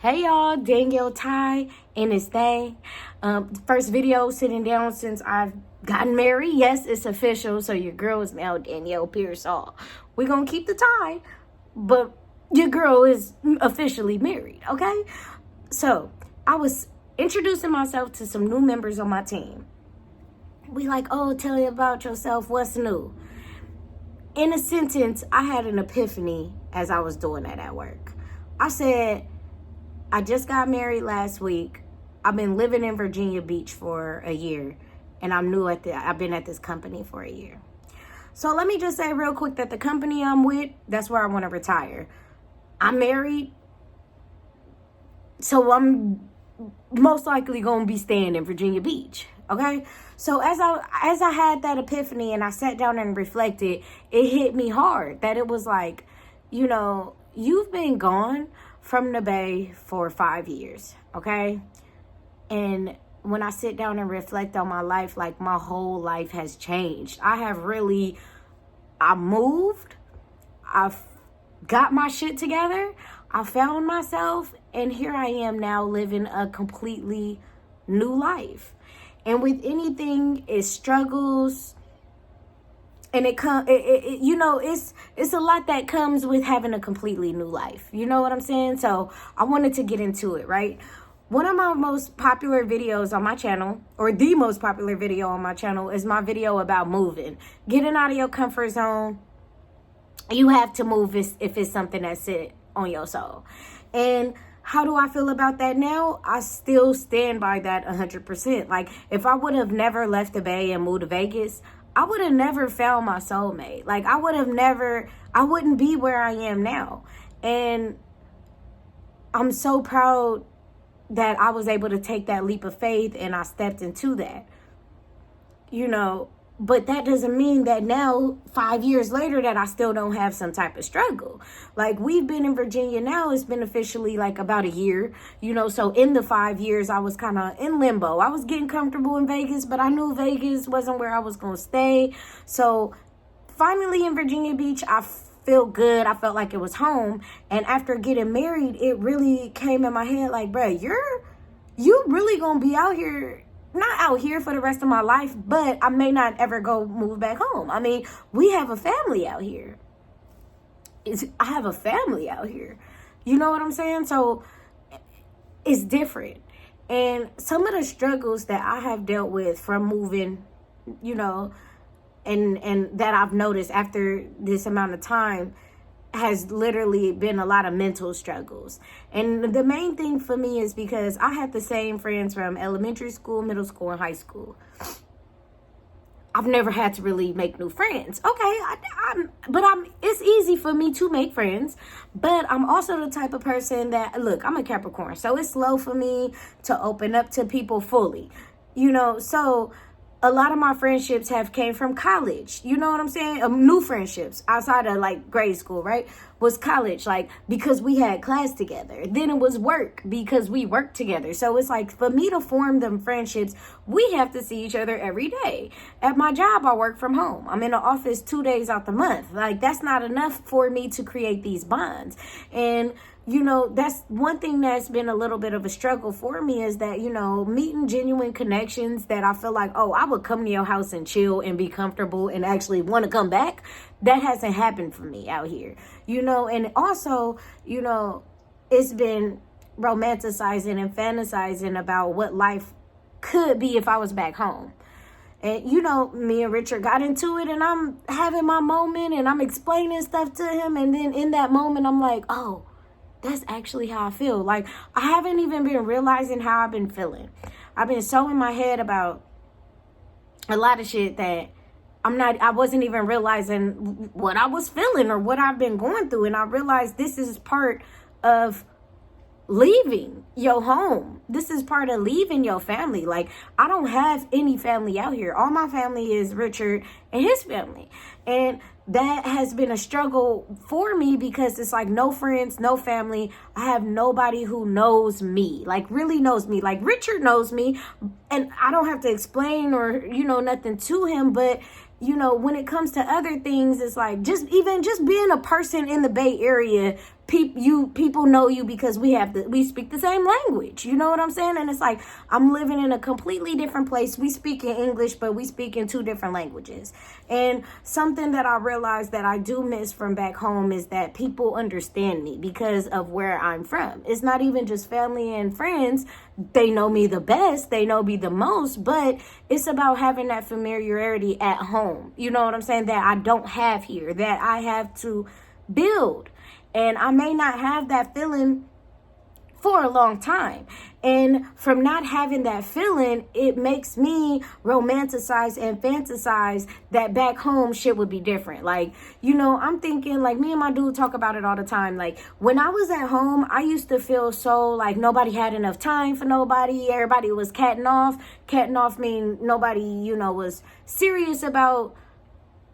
Hey y'all, Danielle Ty and it's Thang. First video sitting down since I've gotten married. Yes, it's official. So your girl is now Danielle Pearsall. We're gonna keep the tie, but your girl is officially married, okay? So I was introducing myself to some new members on my team. We like, oh, tell me about yourself. What's new? In a sentence, I had an epiphany as I was doing that at work. I said, I just got married last week. I've been living in Virginia Beach for a year, and I've been at this company for a year. So let me just say real quick that the company I'm with, that's where I want to retire. I'm married, so I'm most likely going to be staying in Virginia Beach, okay? So as I had that epiphany and I sat down and reflected, it hit me hard that it was like, you know, you've been gone from the Bay for 5 years, okay? And when I sit down and reflect on my life, like my whole life has changed. I moved, I've got my shit together, I found myself, and here I am now living a completely new life. And with anything, it struggles, and it's a lot that comes with having a completely new life. You know what I'm saying? So I wanted to get into it, right? One of my most popular videos on my channel, or the most popular video on my channel, is my video about moving. Getting out of your comfort zone. You have to move if it's something that's sit on your soul. And how do I feel about that now? I still stand by that 100%. Like, if I would have never left the Bay and moved to Vegas, I would have never found my soulmate. Like, I wouldn't be where I am now. And I'm so proud that I was able to take that leap of faith and I stepped into that. You know, but that doesn't mean that now, 5 years later, that I still don't have some type of struggle. Like, we've been in Virginia now, it's been officially like about a year, you know, so in the 5 years, I was kind of in limbo. I was getting comfortable in Vegas, but I knew Vegas wasn't where I was going to stay. So finally in Virginia Beach, I feel good. I felt like it was home. And after getting married, it really came in my head like, bro, you really going to be out here, not out here for the rest of my life, but I may not ever go move back home. I mean, we have a family out here. I have a family out here. You know what I'm saying? So it's different. And some of the struggles that I have dealt with from moving, you know, and that I've noticed after this amount of time has literally been a lot of mental struggles. And the main thing for me is because I had the same friends from elementary school, middle school, and high school. I've never had to really make new friends. Okay, it's easy for me to make friends, but I'm also the type of person that, look, I'm a Capricorn, so it's slow for me to open up to people fully, you know, so a lot of my friendships have came from college. You know what I'm saying? New friendships outside of like grade school, right? Was college, like, because we had class together. Then it was work because we worked together. So it's like, for me to form them friendships, we have to see each other every day. At my job, I work from home. I'm in the office 2 days out the month. Like, that's not enough for me to create these bonds. And you know, that's one thing that's been a little bit of a struggle for me is that, you know, meeting genuine connections that I feel like, oh, I would come to your house and chill and be comfortable and actually want to come back. That hasn't happened for me out here, you know, and also, you know, it's been romanticizing and fantasizing about what life could be if I was back home. And, you know, me and Richard got into it and I'm having my moment and I'm explaining stuff to him. And then in that moment, I'm like, oh, that's actually how I feel. Like, I haven't even been realizing how I've been feeling. I've been so in my head about a lot of shit that I wasn't even realizing what I was feeling or what I've been going through. And I realized this is part of leaving your home. This is part of leaving your family. Like, I don't have any family out here. All my family is Richard and his family. And that has been a struggle for me because it's like no friends, no family. I have nobody who knows me, like really knows me. Like, Richard knows me and I don't have to explain or, you know, nothing to him. But, you know, when it comes to other things, it's like just being a person in the Bay Area people know you because we speak the same language. You know what I'm saying? And it's like, I'm living in a completely different place. We speak in English, but we speak in two different languages. And something that I realized that I do miss from back home is that people understand me because of where I'm from. It's not even just family and friends. They know me the best. They know me the most, but it's about having that familiarity at home. You know what I'm saying? That I don't have here, that I have to build. And I may not have that feeling for a long time. And from not having that feeling, it makes me romanticize and fantasize that back home shit would be different. Like, you know, I'm thinking, like, me and my dude talk about it all the time. Like, when I was at home, I used to feel so like nobody had enough time for nobody. Everybody was catting off. Catting off mean nobody, you know, was serious about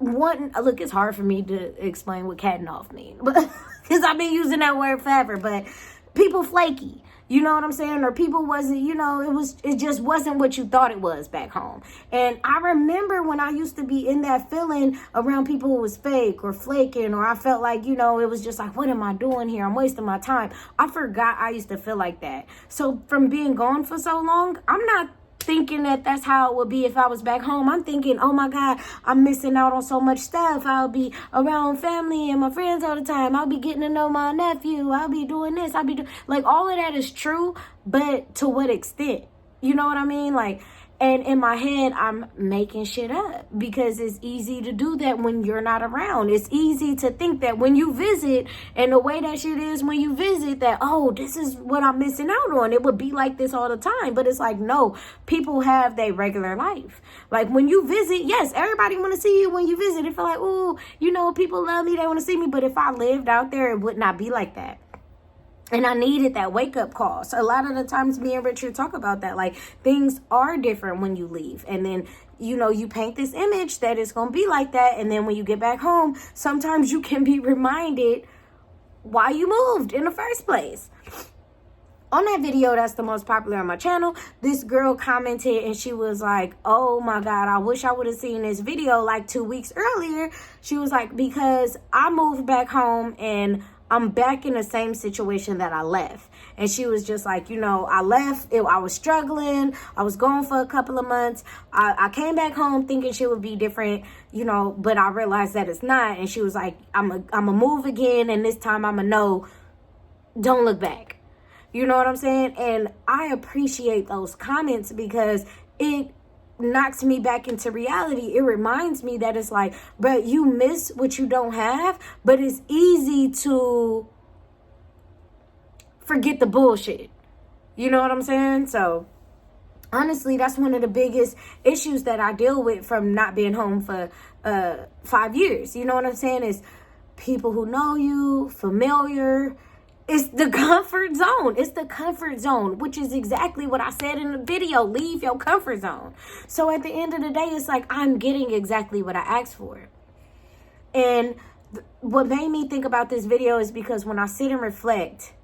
look, it's hard for me to explain what catting off mean, but because I've been using that word forever. But people flaky, you know what I'm saying? Or people wasn't, you know, it just wasn't what you thought it was back home. And I remember when I used to be in that feeling around people who was fake or flaking, or I felt like, you know, it was just like, what am I doing here? I'm wasting my time. I forgot I used to feel like that. So from being gone for so long, I'm not thinking that that's how it would be if I was back home. I'm thinking, oh my God, I'm missing out on so much stuff. I'll be around family and my friends all the time. I'll be getting to know my nephew. I'll be doing this. I'll be doing, like, all of that is true, but to what extent? You know what I mean? Like, and in my head, I'm making shit up because it's easy to do that when you're not around. It's easy to think that when you visit, and the way that shit is when you visit, that, oh, this is what I'm missing out on. It would be like this all the time. But it's like, no, people have their regular life. Like, when you visit, yes, everybody want to see you when you visit. It feel like, ooh, you know, people love me, they want to see me. But if I lived out there, it would not be like that. And I needed that wake-up call. So a lot of the times me and Richard talk about that. Like, things are different when you leave. And then, you know, you paint this image that it's going to be like that. And then when you get back home, sometimes you can be reminded why you moved in the first place. On that video that's the most popular on my channel, this girl commented and she was like, oh my God, I wish I would have seen this video like 2 weeks earlier. She was like, because I moved back home and I'm back in the same situation that I left. And she was just like, you know, I left, I was struggling. I was gone for a couple of months. I came back home thinking shit would be different, you know, but I realized that it's not. And she was like, I'm a move again. And this time I'm a no, don't look back. You know what I'm saying? And I appreciate those comments because it knocks me back into reality. It reminds me that it's like, but you miss what you don't have, but it's easy to forget the bullshit. You know what I'm saying? So honestly, that's one of the biggest issues that I deal with from not being home for 5 years. You know what I'm saying? Is people who know you, familiar. It's the comfort zone. It's the comfort zone, which is exactly what I said in the video. Leave your comfort zone. So at the end of the day, it's like I'm getting exactly what I asked for. And what made me think about this video is because when I sit and reflect,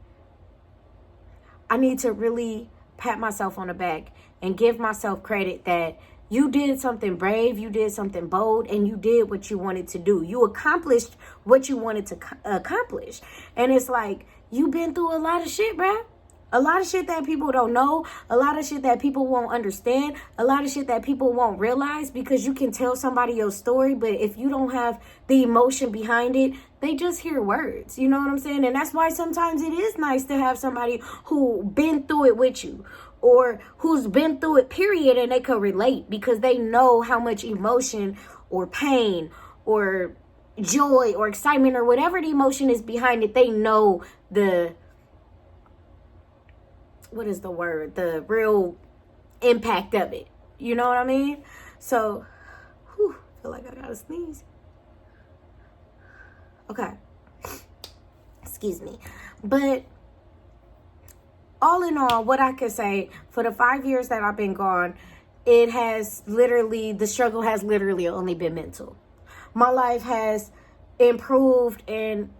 I need to really pat myself on the back and give myself credit that you did something brave, you did something bold, and you did what you wanted to do. You accomplished what you wanted to accomplish. And it's like, you've been through a lot of shit, bruh. A lot of shit that people don't know. A lot of shit that people won't understand. A lot of shit that people won't realize, because you can tell somebody your story, but if you don't have the emotion behind it, they just hear words. You know what I'm saying? And that's why sometimes it is nice to have somebody who been through it with you, or who's been through it, period, and they can relate because they know how much emotion or pain or joy or excitement or whatever the emotion is behind it. They know the, what is the word? The real impact of it. You know what I mean? So, I feel like I gotta sneeze. Okay. Excuse me. But all in all, what I could say, for the 5 years that I've been gone, it has literally, the struggle has literally only been mental. My life has improved in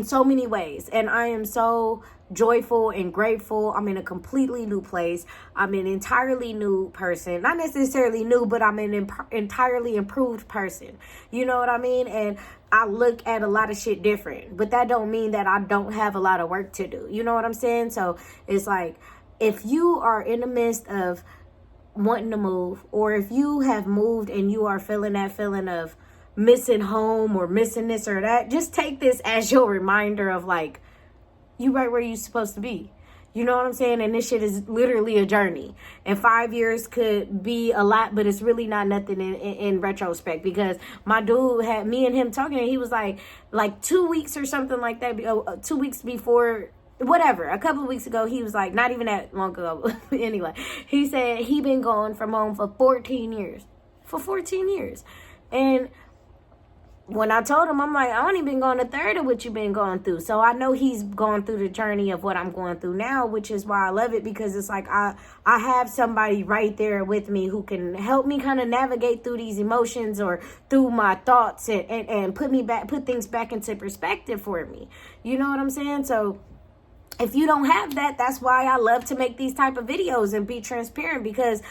so many ways, and I am so joyful and grateful. I'm in a completely new place. I'm an entirely new person. Not necessarily new, but I'm an entirely improved person. You know what I mean? And I look at a lot of shit different. But that don't mean that I don't have a lot of work to do. You know what I'm saying? So it's like, if you are in the midst of wanting to move, or if you have moved and you are feeling that feeling of missing home or missing this or that, just take this as your reminder of like, you right where you supposed to be. You know what I'm saying? And this shit is literally a journey. And 5 years could be a lot, but it's really not nothing in retrospect, because my dude had me and him talking, and he was like 2 weeks or something like that, 2 weeks before, whatever, a couple of weeks ago, he was like, not even that long ago, anyway, he said he been gone from home for 14 years. For 14 years. And when I told him, I'm like, I only been going a third of what you've been going through. So I know he's gone through the journey of what I'm going through now, which is why I love it, because it's like I have somebody right there with me who can help me kind of navigate through these emotions or through my thoughts and put things back into perspective for me. You know what I'm saying? So if you don't have that, that's why I love to make these type of videos and be transparent, because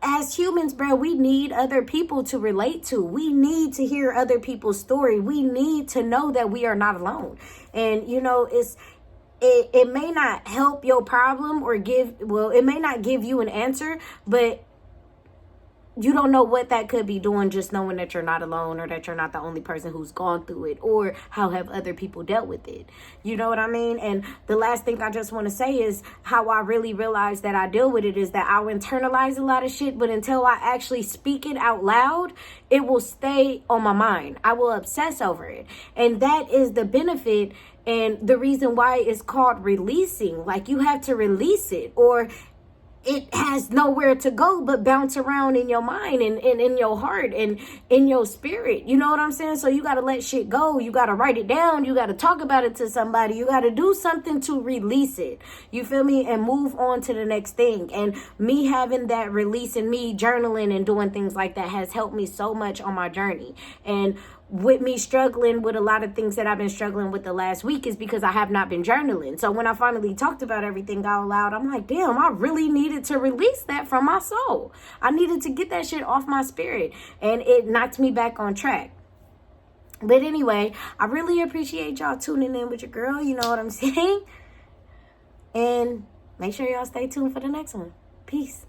as humans, bro, we need other people to relate to. We need to hear other people's story. We need to know that we are not alone. And, you know, it may not help your problem or it may not give you an answer, but you don't know what that could be doing just knowing that you're not alone, or that you're not the only person who's gone through it, or how have other people dealt with it. You know what I mean? And the last thing I just want to say is how I really realized that I deal with it is that I'll internalize a lot of shit, but until I actually speak it out loud, it will stay on my mind. I will obsess over it. And that is the benefit and the reason why it's called releasing. Like, you have to release it, or it has nowhere to go but bounce around in your mind and in your heart and in your spirit. You know what I'm saying? So you got to let shit go. You got to write it down. You got to talk about it to somebody. You got to do something to release it. You feel me? And move on to the next thing. And me having that release and me journaling and doing things like that has helped me so much on my journey. And with me struggling with a lot of things that I've been struggling with the last week is because I have not been journaling. So when I finally talked about everything out loud, I'm like, damn, I really needed to release that from my soul. I needed to get that shit off my spirit, and it knocked me back on track. But anyway, I really appreciate y'all tuning in with your girl. You know what I'm saying? And make sure y'all stay tuned for the next one. Peace.